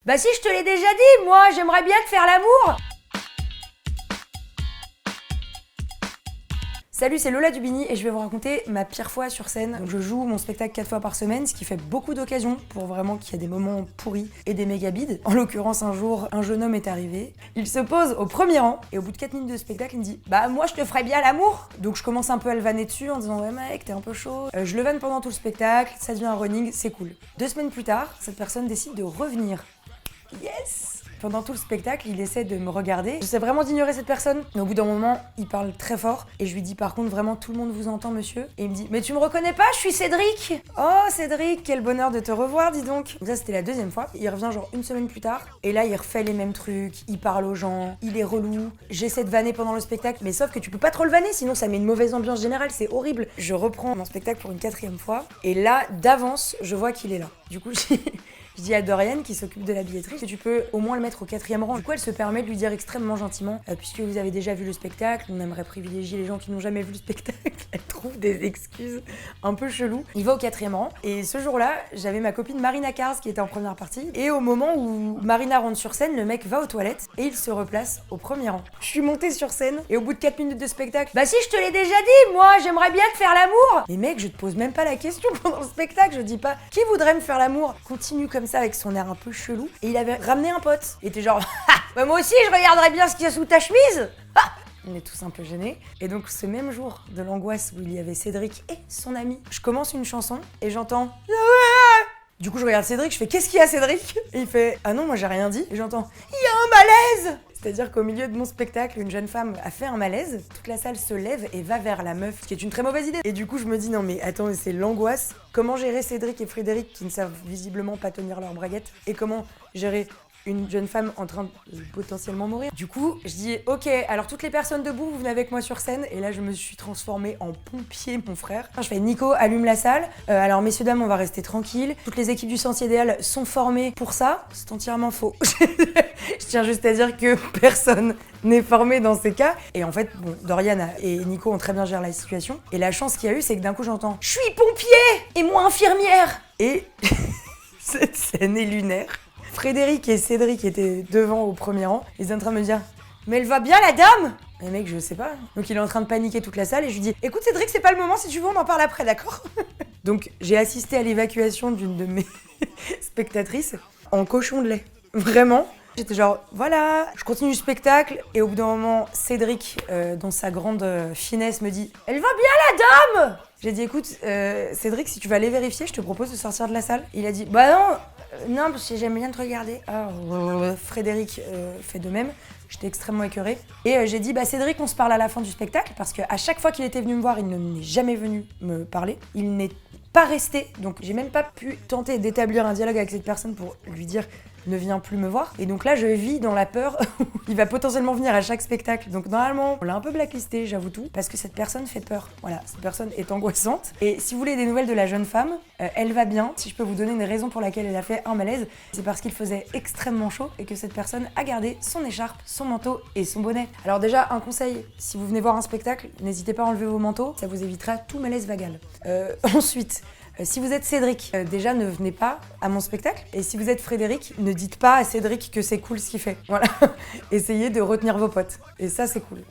Bah si, je te l'ai déjà dit, moi, j'aimerais bien te faire l'amour. Salut, c'est Lola Dubini et je vais vous raconter ma pire fois sur scène. Donc, je joue mon spectacle 4 fois par semaine, ce qui fait beaucoup d'occasions pour vraiment qu'il y ait des moments pourris et des méga bides. En l'occurrence, un jour, un jeune homme est arrivé. Il se pose au premier rang et au bout de 4 minutes de spectacle, il me dit « Bah moi, je te ferais bien l'amour !» Donc je commence un peu à le vanner dessus en disant « Ouais mec, t'es un peu chaud ». Je le vanne pendant tout le spectacle, ça devient un running, c'est cool. 2 semaines plus tard, cette personne décide de revenir. Yes! Pendant tout le spectacle, il essaie de me regarder. J'essaie vraiment d'ignorer cette personne. Mais au bout d'un moment, il parle très fort. Et je lui dis par contre, vraiment, tout le monde vous entend, monsieur. Et il me dit, mais tu me reconnais pas, je suis Cédric. Oh, Cédric, quel bonheur de te revoir, dis donc. Donc ça, c'était la deuxième fois. Il revient genre 1 semaine plus tard. Et là, il refait les mêmes trucs. Il parle aux gens. Il est relou. J'essaie de vanner pendant le spectacle. Mais sauf que tu peux pas trop le vanner, sinon ça met une mauvaise ambiance générale. C'est horrible. Je reprends mon spectacle pour une 4e fois. Et là, d'avance, je vois qu'il est là. Du coup, je dis à Dorian, qui s'occupe de la billetterie, que tu peux au moins le mettre au 4e rang. Du coup, elle se permet de lui dire extrêmement gentiment, puisque vous avez déjà vu le spectacle, on aimerait privilégier les gens qui n'ont jamais vu le spectacle. Elle trouve des excuses un peu cheloues. Il va au 4e rang. Et ce jour-là, j'avais ma copine Marina Kars qui était en première partie. Et au moment où Marina rentre sur scène, le mec va aux toilettes et il se replace au 1er rang. Je suis montée sur scène et au bout de 4 minutes de spectacle, bah si, je te l'ai déjà dit, moi, j'aimerais bien te faire l'amour. Mais mec, je te pose même pas la question pendant le spectacle. Je dis pas, qui voudrait me faire l'amour? Continue comme ça avec son air un peu chelou. Et il avait ramené un pote. Il était genre, bah moi aussi, je regarderais bien ce qu'il y a sous ta chemise. On est tous un peu gênés. Et donc, ce même jour de l'angoisse où il y avait Cédric et son ami, je commence une chanson et j'entends... Du coup, je regarde Cédric, je fais « Qu'est-ce qu'il y a, Cédric ?» Et il fait « Ah non, moi j'ai rien dit. » Et j'entends « Il y a un malaise !» C'est-à-dire qu'au milieu de mon spectacle, une jeune femme a fait un malaise, toute la salle se lève et va vers la meuf, ce qui est une très mauvaise idée. Et du coup, je me dis « Non mais attends, c'est l'angoisse. Comment gérer Cédric et Frédéric qui ne savent visiblement pas tenir leur braguette? Et comment gérer une jeune femme en train de potentiellement mourir. » Du coup, je dis « Ok, alors toutes les personnes debout, vous venez avec moi sur scène. » Et là, je me suis transformée en pompier, mon frère. Je fais « Nico, allume la salle. Alors, messieurs, dames, on va rester tranquille. Toutes les équipes du Sens Idéal sont formées pour ça. » C'est entièrement faux. Je tiens juste à dire que personne n'est formé dans ces cas. Et en fait, bon, Dorian et Nico ont très bien géré la situation. Et la chance qu'il y a eu, c'est que d'un coup, j'entends « Je suis pompier et moi infirmière !» Et cette scène est lunaire. Frédéric et Cédric étaient devant au 1er rang. Ils étaient en train de me dire « Mais elle va bien la dame ?» Mais mec, je sais pas. Donc il est en train de paniquer toute la salle et je lui dis « Écoute Cédric, c'est pas le moment, si tu veux on en parle après, d'accord ?» Donc j'ai assisté à l'évacuation d'une de mes spectatrices en cochon de lait. Vraiment. J'étais genre voilà, je continue le spectacle et au bout d'un moment, Cédric, dans sa grande finesse, me dit « Elle va bien la dame ?» J'ai dit « Écoute, Cédric, si tu vas aller vérifier, je te propose de sortir de la salle. » Il a dit « Bah non, parce que j'aime bien te regarder. » Frédéric fait de même. J'étais extrêmement écœurée. Et j'ai dit, bah Cédric, on se parle à la fin du spectacle, parce qu'à chaque fois qu'il était venu me voir, il n'est jamais venu me parler. Il n'est pas resté, donc j'ai même pas pu tenter d'établir un dialogue avec cette personne pour lui dire ne viens plus me voir. Et donc là, je vis dans la peur. Il va potentiellement venir à chaque spectacle. Donc normalement, on l'a un peu blacklisté, j'avoue tout, parce que cette personne fait peur. Voilà, cette personne est angoissante. Et si vous voulez des nouvelles de la jeune femme, elle va bien. Si je peux vous donner une raison pour laquelle elle a fait un malaise, c'est parce qu'il faisait extrêmement chaud et que cette personne a gardé son écharpe, son manteau et son bonnet. Alors déjà, un conseil, si vous venez voir un spectacle, n'hésitez pas à enlever vos manteaux, ça vous évitera tout malaise vagal. Ensuite, si vous êtes Cédric, déjà ne venez pas à mon spectacle. Et si vous êtes Frédéric, ne dites pas à Cédric que c'est cool ce qu'il fait. Voilà. Essayez de retenir vos potes. Et ça, c'est cool.